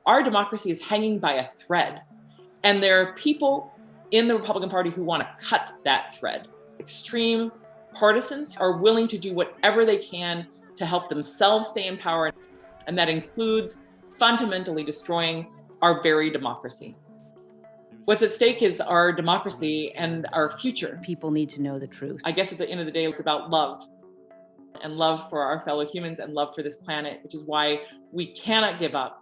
our democracy is hanging by a thread. And there are people in the Republican Party who want to cut that thread. Extreme partisans are willing to do whatever they can to help themselves stay in power. And that includes fundamentally destroying our very democracy. What's at stake is our democracy and our future. People need to know the truth. I guess at the end of the day, it's about love, and love for our fellow humans and love for this planet, which is why we cannot give up.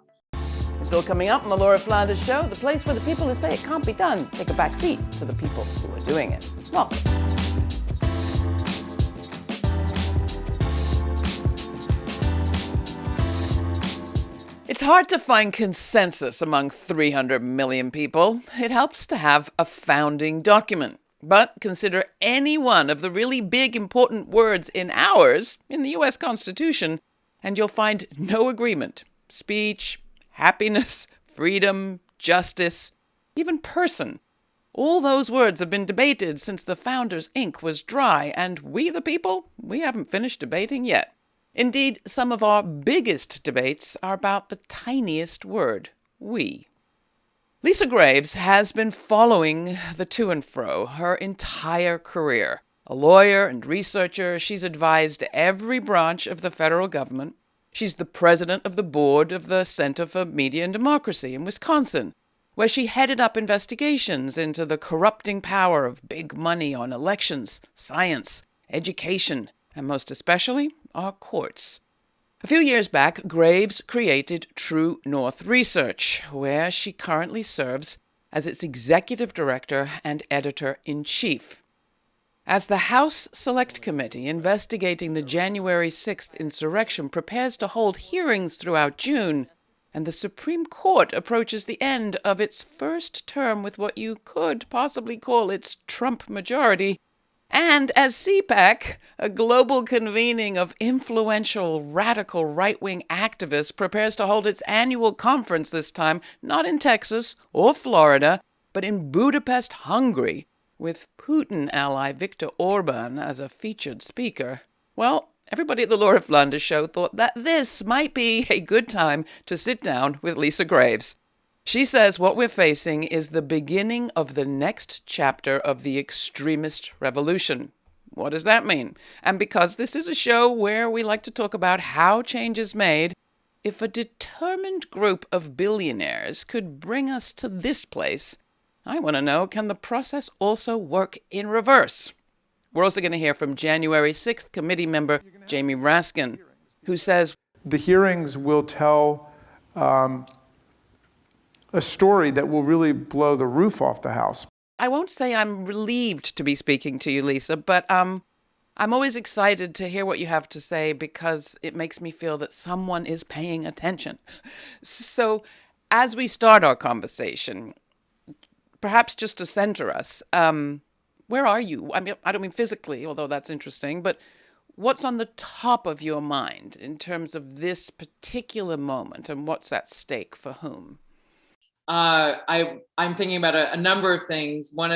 It's all coming up on the Laura Flanders Show, the place where the people who say it can't be done take a back seat to the people who are doing it. Welcome. It's hard to find consensus among 300 million people. It helps to have a founding document. But consider any one of the really big, important words in ours, in the U.S. Constitution, and you'll find no agreement. Speech, happiness, freedom, justice, even person. All those words have been debated since the founders' ink was dry, and we, the people, we haven't finished debating yet. Indeed, some of our biggest debates are about the tiniest word, we. Lisa Graves has been following the to and fro her entire career. A lawyer and researcher, she's advised every branch of the federal government. She's the president of the board of the Center for Media and Democracy in Wisconsin, where she headed up investigations into the corrupting power of big money on elections, science, education, and most especially, our courts. A few years back, Graves created True North Research, where she currently serves as its executive director and editor-in-chief. As the House Select Committee investigating the January 6th insurrection prepares to hold hearings throughout June, and the Supreme Court approaches the end of its first term with what you could possibly call its Trump majority, and as CPAC, a global convening of influential radical right-wing activists, prepares to hold its annual conference this time, not in Texas or Florida, but in Budapest, Hungary, with Putin-ally Victor Orbán as a featured speaker, well, everybody at the Laura Flanders Show thought that this might be a good time to sit down with Lisa Graves. She says what we're facing is the beginning of the next chapter of the extremist revolution. What does that mean? And because this is a show where we like to talk about how change is made, if a determined group of billionaires could bring us to this place, I want to know, can the process also work in reverse? We're also going to hear from January 6th committee member Jamie Raskin, who says, the hearings will tell a story that will really blow the roof off the House. I won't say I'm relieved to be speaking to you, Lisa, but I'm always excited to hear what you have to say because it makes me feel that someone is paying attention. So as we start our conversation, perhaps just to center us, where are you? I mean, I don't mean physically, although that's interesting, but what's on the top of your mind in terms of this particular moment and what's at stake for whom? I'm thinking about a number of things. One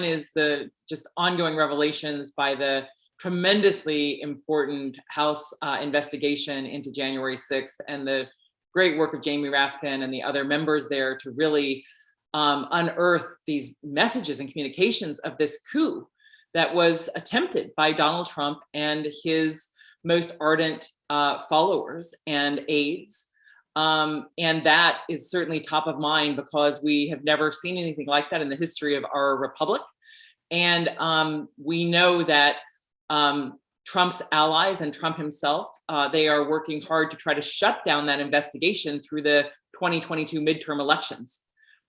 is the just ongoing revelations by the tremendously important House investigation into January 6th and the great work of Jamie Raskin and the other members there to really unearth these messages and communications of this coup that was attempted by Donald Trump and his most ardent followers and aides. And that is certainly top of mind because we have never seen anything like that in the history of our republic. And we know that Trump's allies and Trump himself, they are working hard to try to shut down that investigation through the 2022 midterm elections.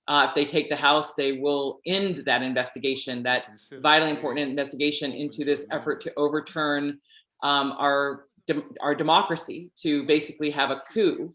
If they take the House, they will end that investigation, that vitally important investigation into this effort to overturn our democracy, to basically have a coup.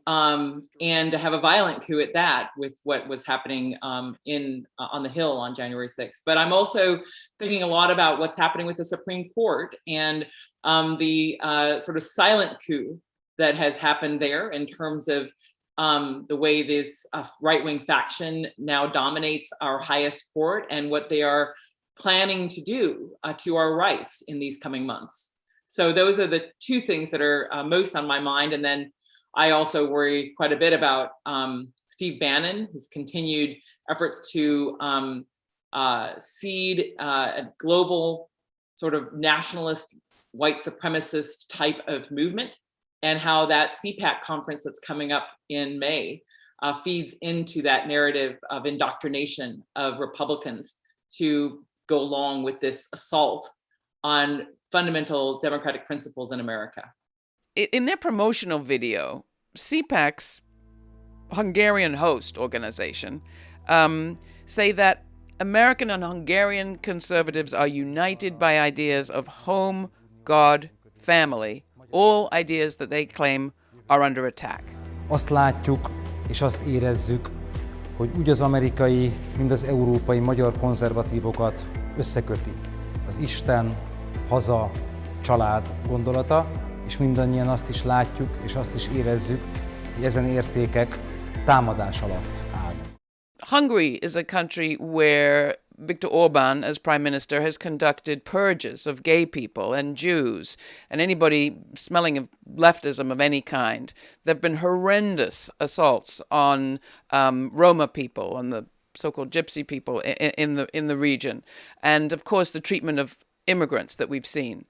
And to have a violent coup at that, with what was happening on the Hill on January 6th. But I'm also thinking a lot about what's happening with the Supreme Court and the sort of silent coup that has happened there in terms of the way this right-wing faction now dominates our highest court and what they are planning to do to our rights in these coming months. So those are the two things that are most on my mind. And then I also worry quite a bit about Steve Bannon, his continued efforts to seed a global sort of nationalist, white supremacist type of movement, and how that CPAC conference that's coming up in May feeds into that narrative of indoctrination of Republicans to go along with this assault on fundamental democratic principles in America. In their promotional video, CPAC's Hungarian host organization say that American and Hungarian conservatives are united by ideas of home, God, family, all ideas that they claim are under attack. Azt látjuk és azt érezzük, hogy úgy az amerikai, mind az európai magyar konzervatívokat összeköti az Isten, haza, család gondolata, és mindannyian azt is látjuk, és azt is érezzük, hogy ezen értékek támadás alatt áll. Hungary is a country where Viktor Orbán, as prime minister, has conducted purges of gay people and Jews and anybody smelling of leftism of any kind. There have been horrendous assaults on Roma people, on the so-called gypsy people in the region, and of course the treatment of immigrants that we've seen.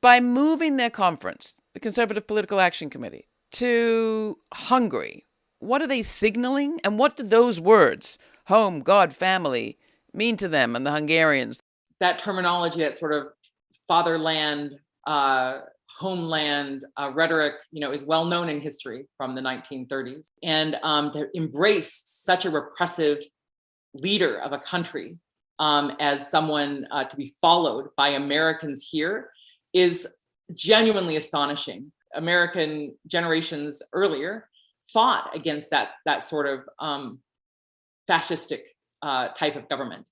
By moving their conference, the Conservative Political Action Committee, to Hungary, what are they signaling? And what do those words, home, God, family, mean to them and the Hungarians? That terminology, that sort of fatherland, homeland rhetoric, is well known in history from the 1930s. And to embrace such a repressive leader of a country as someone to be followed by Americans here is genuinely astonishing. American generations earlier fought against that sort of fascistic type of government,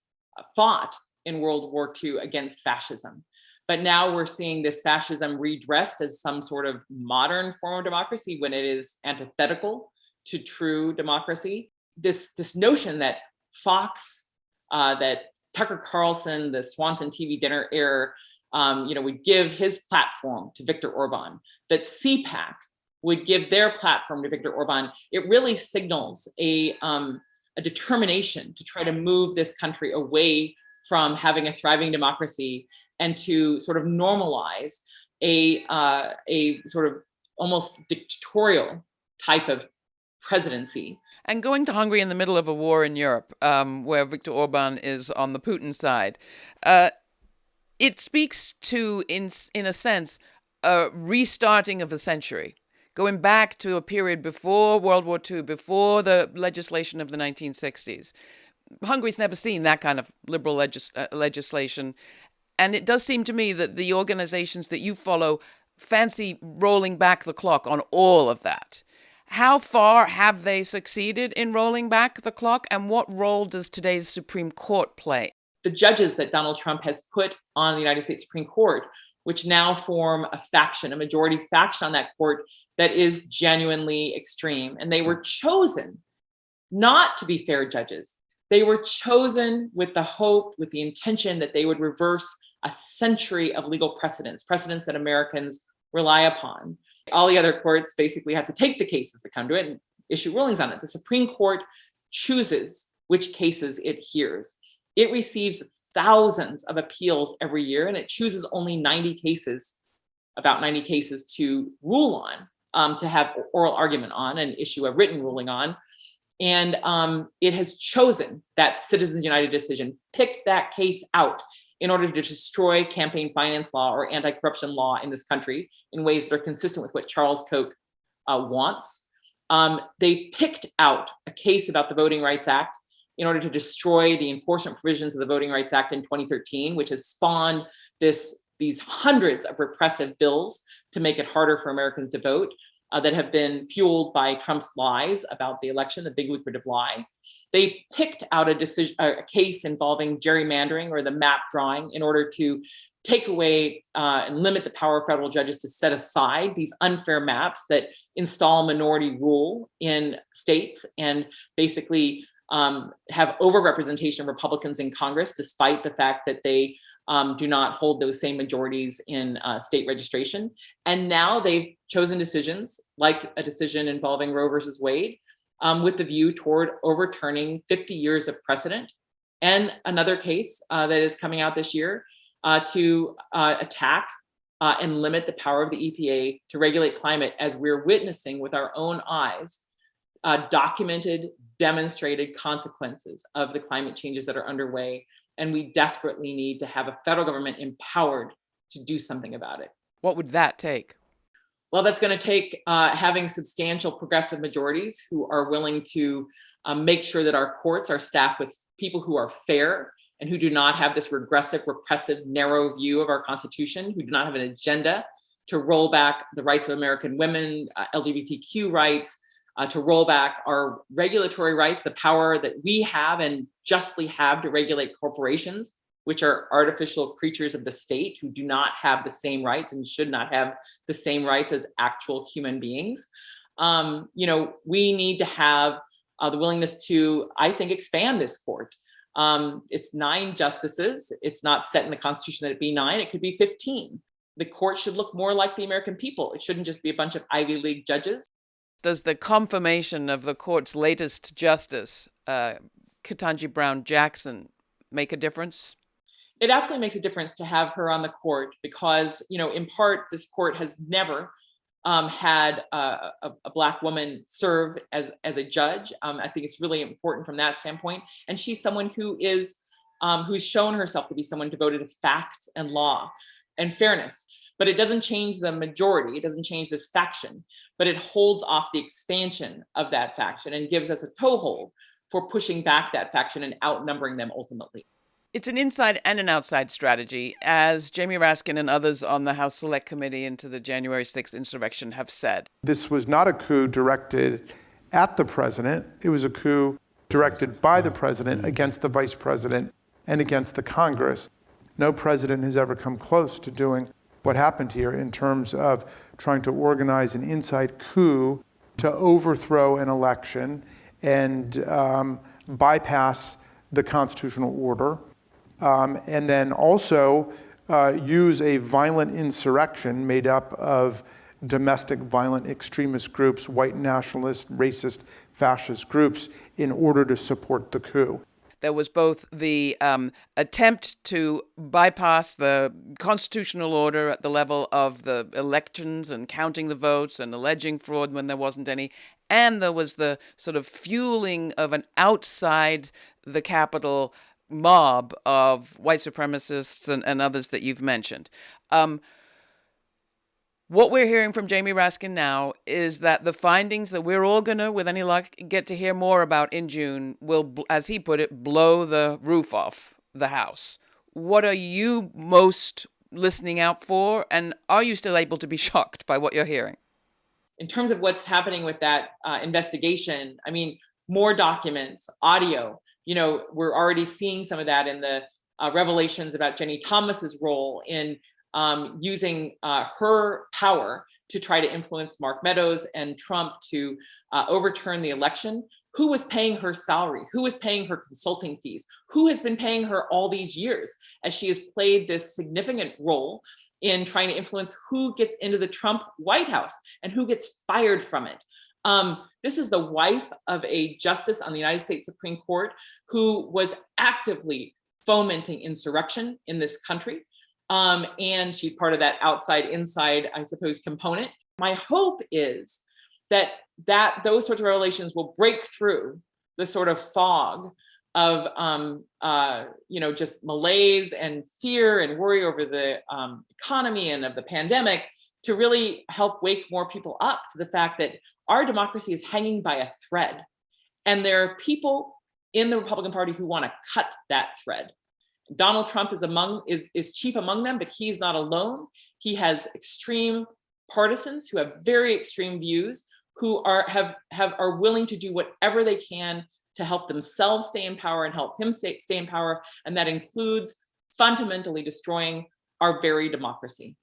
fought in World War II against fascism. But now we're seeing this fascism redressed as some sort of modern form of democracy when it is antithetical to true democracy. This notion that Fox, that Tucker Carlson, the Swanson TV dinner era, would give his platform to Viktor Orbán, that CPAC would give their platform to Viktor Orbán, it really signals a determination to try to move this country away from having a thriving democracy and to sort of normalize a sort of almost dictatorial type of presidency. And going to Hungary in the middle of a war in Europe, where Viktor Orbán is on the Putin side, it speaks to, in a sense, a restarting of the century, going back to a period before World War II, before the legislation of the 1960s. Hungary's never seen that kind of liberal legislation. And it does seem to me that the organizations that you follow fancy rolling back the clock on all of that. How far have they succeeded in rolling back the clock, and what role does today's Supreme Court play? The judges that Donald Trump has put on the United States Supreme Court, which now form a faction, a majority faction on that court that is genuinely extreme. And they were chosen not to be fair judges. They were chosen with the hope, with the intention that they would reverse a century of legal precedents that Americans rely upon. All the other courts basically have to take the cases that come to it and issue rulings on it. The Supreme Court chooses which cases it hears. It receives thousands of appeals every year, and it chooses only about 90 cases to rule on, to have oral argument on and issue a written ruling on. And it has chosen that Citizens United decision, picked that case out in order to destroy campaign finance law or anti-corruption law in this country in ways that are consistent with what Charles Koch wants. They picked out a case about the Voting Rights Act in order to destroy the enforcement provisions of the Voting Rights Act in 2013, which has spawned these hundreds of repressive bills to make it harder for Americans to vote, that have been fueled by Trump's lies about the election, the big lucrative lie. They picked out a case involving gerrymandering or the map drawing in order to take away and limit the power of federal judges to set aside these unfair maps that install minority rule in states and basically have overrepresentation of Republicans in Congress, despite the fact that they do not hold those same majorities in state registration. And now they've chosen decisions like a decision involving Roe versus Wade with the view toward overturning 50 years of precedent. And another case that is coming out this year to attack and limit the power of the EPA to regulate climate, as we're witnessing with our own eyes, documented, demonstrated consequences of the climate changes that are underway. And we desperately need to have a federal government empowered to do something about it. What would that take? Well, that's going to take having substantial progressive majorities who are willing to make sure that our courts are staffed with people who are fair and who do not have this regressive, repressive, narrow view of our Constitution, who do not have an agenda to roll back the rights of American women, LGBTQ rights, to roll back our regulatory rights, the power that we have and justly have to regulate corporations, which are artificial creatures of the state who do not have the same rights and should not have the same rights as actual human beings. We need to have the willingness to, I think, expand this court. It's 9 justices. It's not set in the Constitution that it be 9. It could be 15. The court should look more like the American people. It shouldn't just be a bunch of Ivy League judges. Does the confirmation of the court's latest justice, Ketanji Brown Jackson, make a difference? It absolutely makes a difference to have her on the court because, in part, this court has never had a Black woman serve as a judge. I think it's really important from that standpoint. And she's someone who is who's shown herself to be someone devoted to facts and law and fairness. But it doesn't change the majority. It doesn't change this faction, but it holds off the expansion of that faction and gives us a toehold for pushing back that faction and outnumbering them ultimately. It's an inside and an outside strategy, as Jamie Raskin and others on the House Select Committee into the January 6th insurrection have said. This was not a coup directed at the president. It was a coup directed by the president against the vice president and against the Congress. No president has ever come close to doing what happened here in terms of trying to organize an inside coup to overthrow an election and bypass the constitutional order, and then also use a violent insurrection made up of domestic violent extremist groups, white nationalist, racist, fascist groups in order to support the coup. There was both the attempt to bypass the constitutional order at the level of the elections and counting the votes and alleging fraud when there wasn't any, and there was the sort of fueling of an outside the Capitol mob of white supremacists and others that you've mentioned. What we're hearing from Jamie Raskin now is that the findings that we're all going to, with any luck, get to hear more about in June will, as he put it, blow the roof off the House. What are you most listening out for? And are you still able to be shocked by what you're hearing? In terms of what's happening with that investigation, more documents, audio, we're already seeing some of that in the revelations about Jenny Thomas's role in using her power to try to influence Mark Meadows and Trump to overturn the election. Who was paying her salary? Who was paying her consulting fees? Who has been paying her all these years as she has played this significant role in trying to influence who gets into the Trump White House and who gets fired from it? This is the wife of a justice on the United States Supreme Court who was actively fomenting insurrection in this country. And she's part of that outside inside, I suppose, component. My hope is that those sorts of revelations will break through the sort of fog of just malaise and fear and worry over the economy and of the pandemic to really help wake more people up to the fact that our democracy is hanging by a thread. And there are people in the Republican Party who want to cut that thread. Donald Trump is chief among them, but he's not alone. He has extreme partisans who have very extreme views, who are willing to do whatever they can to help themselves stay in power and help him stay in power, and that includes fundamentally destroying our very democracy.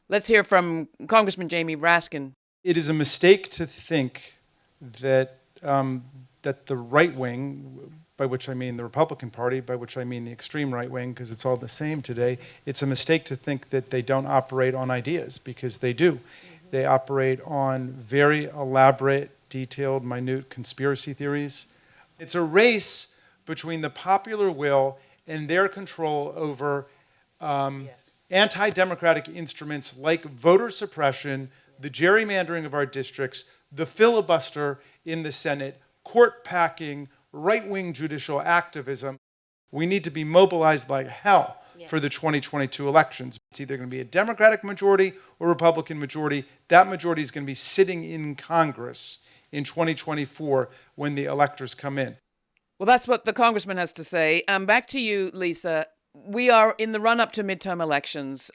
Let's hear from Congressman Jamie Raskin. It is a mistake to think that that the right wing, by which I mean the Republican Party, by which I mean the extreme right wing, because it's all the same today, it's a mistake to think that they don't operate on ideas, because they do. They operate on very elaborate, detailed, minute conspiracy theories. It's a race between the popular will and their control over anti-democratic instruments like voter suppression, the gerrymandering of our districts, the filibuster in the Senate, court packing, right-wing judicial activism. We need to be mobilized like hell for the 2022 elections. It's either going to be a Democratic majority or Republican majority. That majority is going to be sitting in Congress in 2024 when the electors come in. Well, that's what the congressman has to say. Back to you, Lisa. We are in the run-up to midterm elections.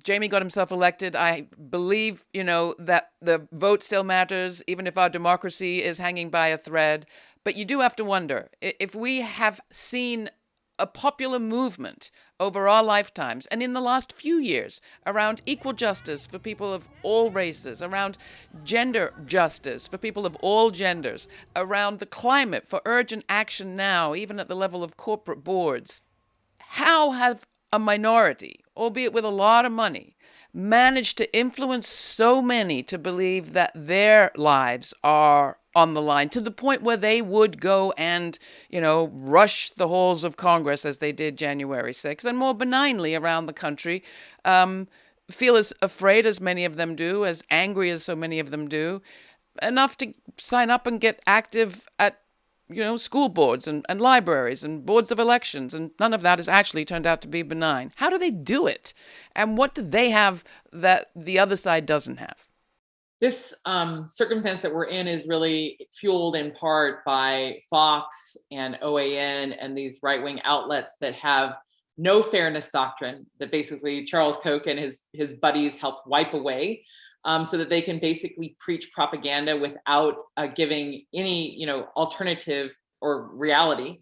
Jamie got himself elected. I believe, that the vote still matters, even if our democracy is hanging by a thread. But you do have to wonder, if we have seen a popular movement over our lifetimes and in the last few years around equal justice for people of all races, around gender justice for people of all genders, around the climate for urgent action now, even at the level of corporate boards, how have a minority, albeit with a lot of money, managed to influence so many to believe that their lives are on the line to the point where they would go and, rush the halls of Congress as they did January 6th, and more benignly around the country, feel as afraid as many of them do, as angry as so many of them do, enough to sign up and get active at school boards and libraries and boards of elections, and none of that has actually turned out to be benign. How do they do it? And what do they have that the other side doesn't have? This circumstance that we're in is really fueled in part by Fox and OAN and these right-wing outlets that have no fairness doctrine that basically Charles Koch and his buddies helped wipe away, so that they can basically preach propaganda without giving any alternative or reality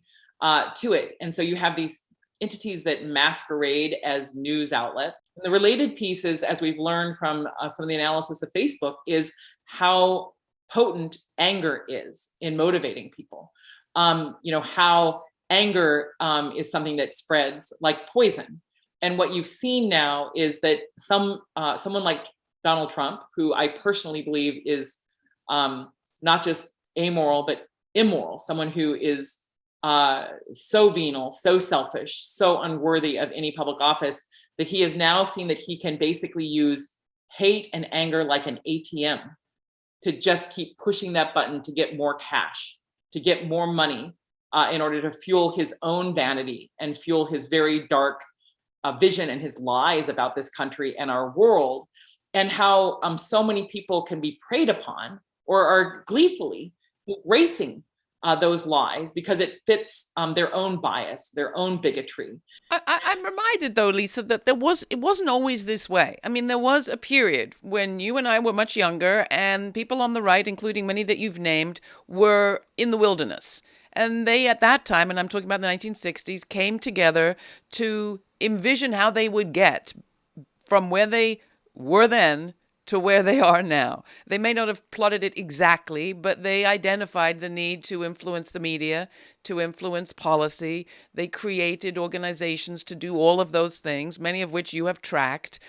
to it. And so you have these entities that masquerade as news outlets. And the related piece is, as we've learned from some of the analysis of Facebook, is how potent anger is in motivating people. How anger is something that spreads like poison. And what you've seen now is that someone like Donald Trump, who I personally believe is not just amoral, but immoral, someone who is so venal, so selfish, so unworthy of any public office, that he has now seen that he can basically use hate and anger like an ATM to just keep pushing that button to get more cash, to get more money in order to fuel his own vanity and fuel his very dark vision and his lies about this country and our world, and how so many people can be preyed upon or are gleefully embracing those lies because it fits their own bias, their own bigotry. I'm reminded, though, Lisa, that it wasn't always this way. I mean, there was a period when you and I were much younger and people on the right, including many that you've named, were in the wilderness. And they, at that time, and I'm talking about the 1960s, came together to envision how they would get from where they were then to where they are now. They may not have plotted it exactly, but they identified the need to influence the media, to influence policy. They created organizations to do all of those things, many of which you have tracked.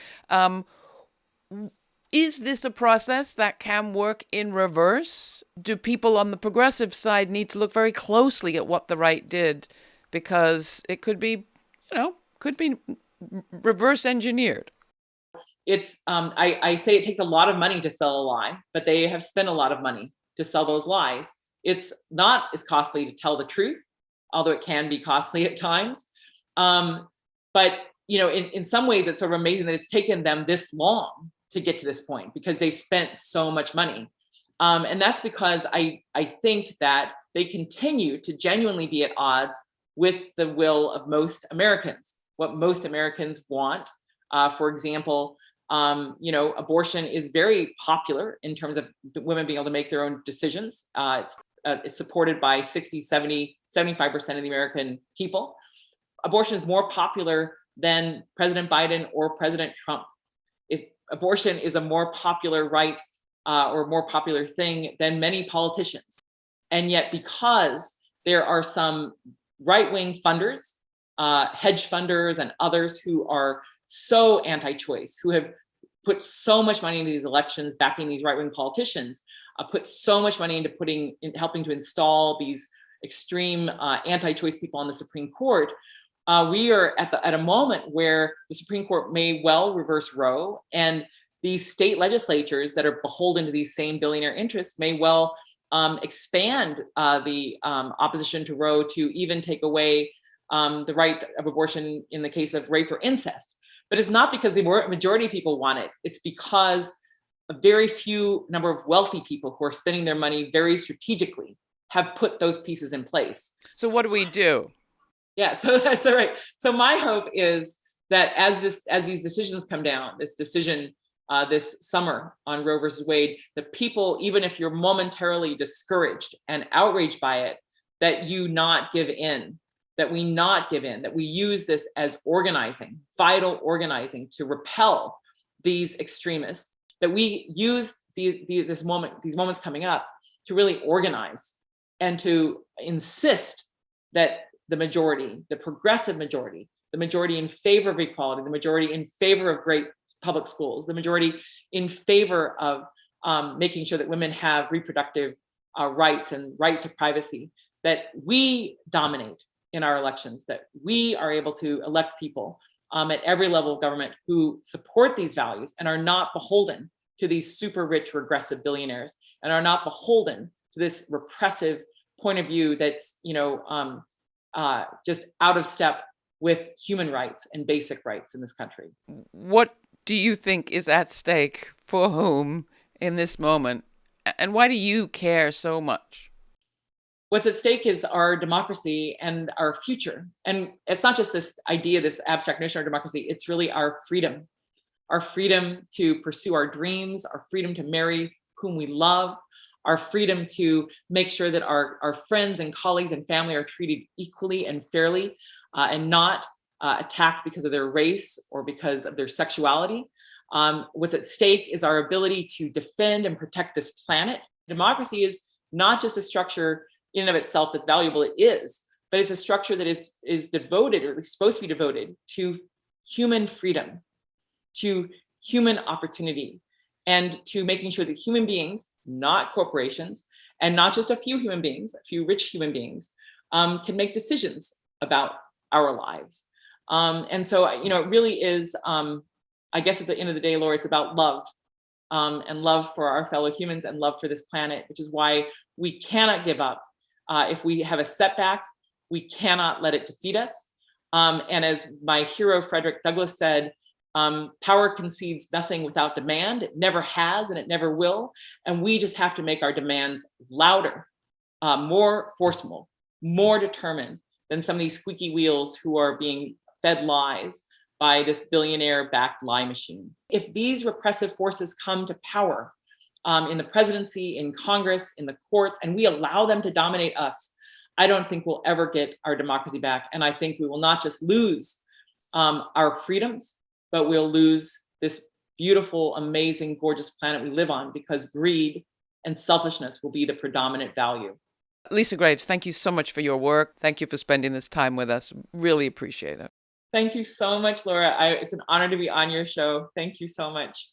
Is this a process that can work in reverse? Do people on the progressive side need to look very closely at what the right did? Because it could be, reverse engineered. It's I say it takes a lot of money to sell a lie, but they have spent a lot of money to sell those lies. It's not as costly to tell the truth, although it can be costly at times. But in some ways, it's sort of amazing that it's taken them this long to get to this point because they've spent so much money. And that's because I think that they continue to genuinely be at odds with the will of most Americans, what most Americans want. For example, abortion is very popular in terms of women being able to make their own decisions. It's supported by 60, 70, 75% of the American people. Abortion is more popular than President Biden or President Trump. Abortion is a more popular right or more popular thing than many politicians. And yet, because there are some right-wing funders, hedge funders and others who are so anti-choice, who have put so much money into these elections, backing these right-wing politicians, put so much money into helping to install these extreme anti-choice people on the Supreme Court. We are at a moment where the Supreme Court may well reverse Roe, and these state legislatures that are beholden to these same billionaire interests may well expand the opposition to Roe to even take away the right of abortion in the case of rape or incest. But it's not because the majority of people want it. It's because a very few number of wealthy people who are spending their money very strategically have put those pieces in place. So what do we do? Yeah, so that's all right. So my hope is that as these decisions come down, this decision this summer on Roe versus Wade, the people, even if you're momentarily discouraged and outraged by it, that you not give in, that we not give in, that we use this as organizing, vital organizing to repel these extremists, that we use these moments coming up to really organize and to insist that the majority, the progressive majority, the majority in favor of equality, the majority in favor of great public schools, the majority in favor of making sure that women have reproductive rights and right to privacy, that we dominate in our elections, that we are able to elect people at every level of government who support these values and are not beholden to these super rich regressive billionaires, and are not beholden to this repressive point of view that's just out of step with human rights and basic rights in this country. What do you think is at stake for whom in this moment? And why do you care so much? What's at stake is our democracy and our future. And it's not just this idea, this abstract notion of democracy, it's really our freedom to pursue our dreams, our freedom to marry whom we love, our freedom to make sure that our friends and colleagues and family are treated equally and fairly, and not attacked because of their race or because of their sexuality. What's at stake is our ability to defend and protect this planet. Democracy is not just a structure in and of itself that's valuable, it is, but it's a structure that is devoted, or at least supposed to be devoted, to human freedom, to human opportunity, and to making sure that human beings, not corporations, and not just a few human beings, a few rich human beings, can make decisions about our lives. And so, it really is, I guess at the end of the day, Laura, it's about love, and love for our fellow humans and love for this planet, which is why we cannot give up. If we have a setback, we cannot let it defeat us. And as my hero, Frederick Douglass, said, power concedes nothing without demand. It never has and it never will. And we just have to make our demands louder, more forceful, more determined than some of these squeaky wheels who are being fed lies by this billionaire-backed lie machine. If these repressive forces come to power in the presidency, in Congress, in the courts, and we allow them to dominate us, I don't think we'll ever get our democracy back. And I think we will not just lose our freedoms, but we'll lose this beautiful, amazing, gorgeous planet we live on, because greed and selfishness will be the predominant value. Lisa Graves, thank you so much for your work. Thank you for spending this time with us. Really appreciate it. Thank you so much, Laura. It's an honor to be on your show. Thank you so much.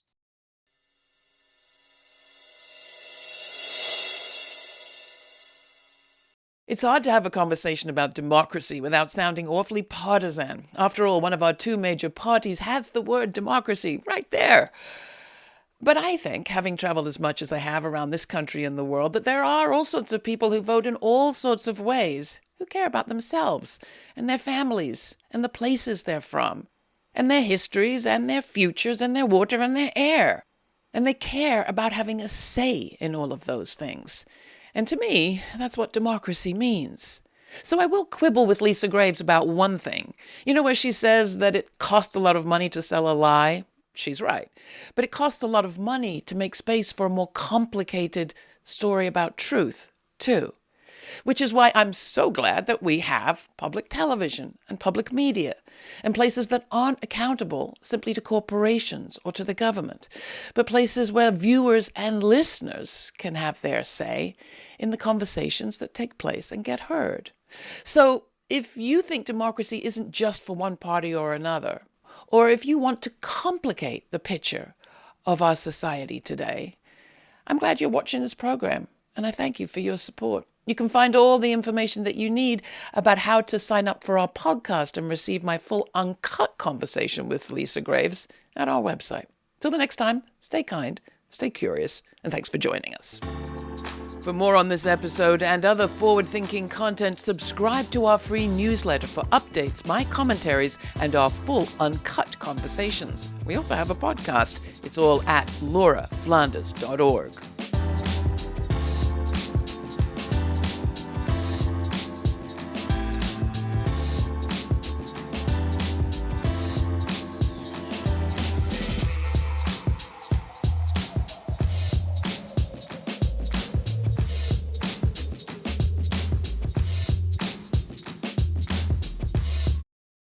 It's hard to have a conversation about democracy without sounding awfully partisan. After all, one of our two major parties has the word democracy right there. But I think, having traveled as much as I have around this country and the world, that there are all sorts of people who vote in all sorts of ways, who care about themselves and their families and the places they're from, and their histories and their futures and their water and their air. And they care about having a say in all of those things. And to me, that's what democracy means. So I will quibble with Lisa Graves about one thing. You know, where she says that it costs a lot of money to sell a lie? She's right. But it costs a lot of money to make space for a more complicated story about truth, too. Which is why I'm so glad that we have public television and public media and places that aren't accountable simply to corporations or to the government, but places where viewers and listeners can have their say in the conversations that take place and get heard. So if you think democracy isn't just for one party or another, or if you want to complicate the picture of our society today, I'm glad you're watching this program, and I thank you for your support. You can find all the information that you need about how to sign up for our podcast and receive my full uncut conversation with Lisa Graves at our website. Till the next time, stay kind, stay curious, and thanks for joining us. For more on this episode and other forward-thinking content, subscribe to our free newsletter for updates, my commentaries, and our full uncut conversations. We also have a podcast. It's all at lauraflanders.org.